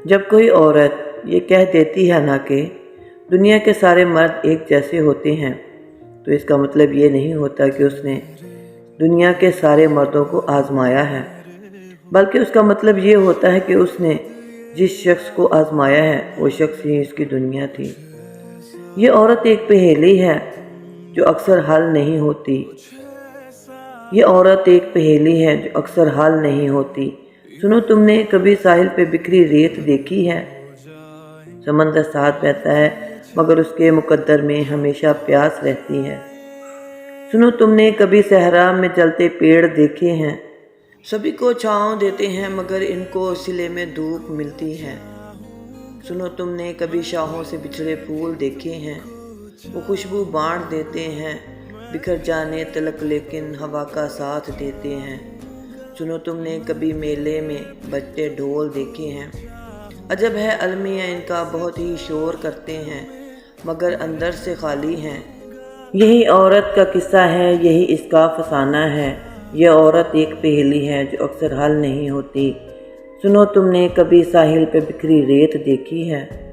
जब कोई औरत ये कह देती है ना कि दुनिया के सारे मर्द एक जैसे होते हैं, तो इसका मतलब ये नहीं होता कि उसने दुनिया के सारे मर्दों को आजमाया है, बल्कि उसका मतलब ये होता है कि उसने जिस शख्स को आजमाया है वो शख्स ही इसकी दुनिया थी। ये औरत एक पहेली है जो अक्सर हल नहीं होती। ये औरत एक पहेली है जो अक्सर हल नहीं होती। सुनो, तुमने कभी साहिल पे बिखरी रेत देखी है? समंदर साथ बहता है मगर उसके मुकद्दर में हमेशा प्यास रहती है। सुनो, तुमने कभी सहरा में जलते पेड़ देखे हैं? सभी को छांव देते हैं मगर इनको सिले में धूप मिलती है। सुनो, तुमने कभी शाहों से बिछड़े फूल देखे हैं? वो खुशबू बांट देते हैं, बिखर जाने तलक, लेकिन हवा का साथ देते हैं। सुनो, तुमने कभी मेले में बजते ढोल देखे हैं? अजब है अलमियाँ इनका, बहुत ही शोर करते हैं मगर अंदर से खाली हैं। यही औरत का किस्सा है, यही इसका फसाना है। यह औरत एक पहेली है जो अक्सर हल नहीं होती। सुनो, तुमने कभी साहिल पे बिखरी रेत देखी है?